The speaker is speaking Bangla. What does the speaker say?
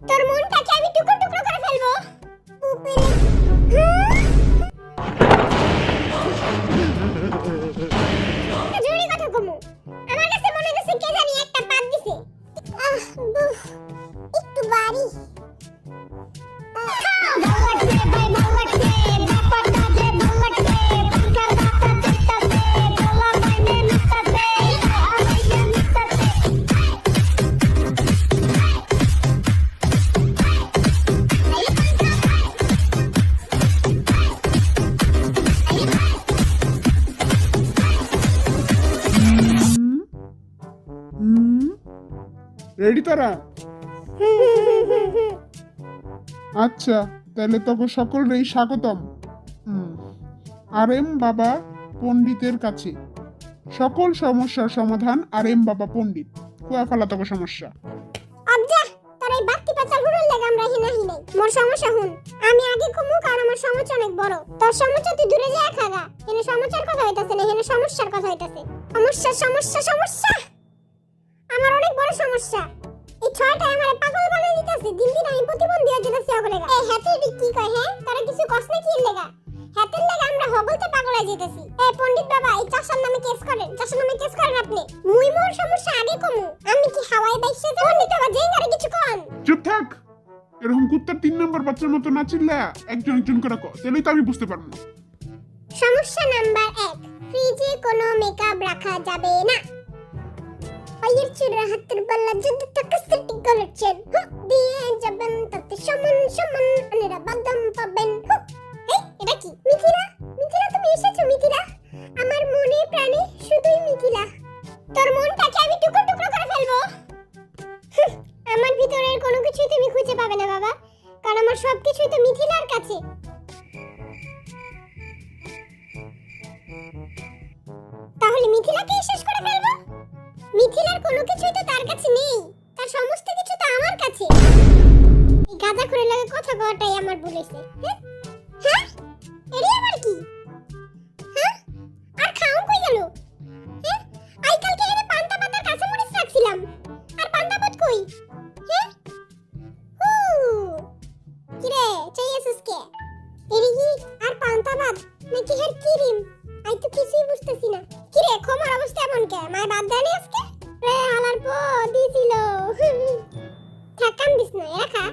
তোর মনটাকে আমি টুকরো টুকরো করে ফেলবো। জরুরি কথা কমু, আমার কাছে মনে হচ্ছে কে জানি একটা পাত দিছে। একটু বাড়ি রেডি তারা? আচ্ছা, তাহলে তোকে সকলেই স্বাগতম আর এম বাবা পণ্ডিতের কাছে। সকল সমস্যার সমাধান আর এম বাবা পণ্ডিত। কুয়া ফেলা তোকে সমস্যা। আজ্জা তোর এই বাতি পাচাল হুড়ের লাগা আমরা হিনা হিনাই। মোর সমস্যা হুন, আমি আগে কমু কারণ আমার সমস্যা অনেক বড়। তোর সমস্যা তুই দূরে যা খাগা। এনে সমস্যার কথা হইতাছে না, এনে সমস্যার কথা হইতাছে। সমস্যা সমস্যা সমস্যা আমার অনেক বড় সমস্যা। এই ছয়টা আমারে পাগল বানাই দিতেছে। দিন দিন আমি প্রতিবন্ধী হয়ে যেতেছি ওগুলো। এই হাতে কি কয়? হ্যাঁ তারা কিছু কষ্ট না কি লাগা? হাতের লাগা আমরা হগলতে পাগল হয়ে যেতেছি। এই পণ্ডিত বাবা এই চাষার নামে কেস করেন, চাষার নামে কেস করেন আপনি। মুই মোর সমস্যা আগে কমু। আমি কি হাওয়ায় বাইসে যাব? পণ্ডিত বাবা যেই গারে কিছু কোন। চুপ থাক। এরকম কুত্তার 3 নম্বর বাচ্চার মতো না চিল্লা একজন একজন করে কর, তাহলেই তো আমি বুঝতে পারবো। সমস্যা নাম্বার 1, ফ্রিজে কোনো মেকআপ রাখা যাবে না। পায়ের চূড়া হাতের বালা যদি থাকে সেটি করেছেন দিয়ে যাবেন তাতে সমান সমান আনেরা বাদাম পাবেন। এই এটা কি? মিথিলা, মিথিলা তুমি এসেছো? মিথিলা আমার মনে প্রাণে শুধুই মিথিলা। তোর মনটাকে আমি টুকরো টুকরো করে ফেলবো। আমার ভিতরের কোনো কিছুই তুমি খুঁজে পাবে না বাবা, কারণ আমার সবকিছুই তো মিথিলার কাছে। তাহলে মিথিলাকে শেষ করে ফেলবো? মিথিলার কোনো কিছুই তো তার কাছে নেই, তার সমস্ত কিছু তো আমার কাছে। এই গাঁজা করে লাগে কথা কওয়াটাই আমার ভুল হইছে। হ্যাঁ এরি আবার কি? হ্যাঁ আর খাও কই গেল? হ্যাঁ আই কালকে এনে পান্তা পাতার কাছে মরিচ রাখছিলাম, আর পান্তা ভাত কই? হ্যাঁ কি রে চাইছিস কে? এরি কি আর পান্তা ভাত নাকি হের ক্রিম? আই তো কিছুই বুঝতেছি না। কি রে খমার অবস্থা এমন কে? মায় বাদ দেয়নি আজকে? রে হালার পো দিছিল। থাকাম দিস না, এরা খা।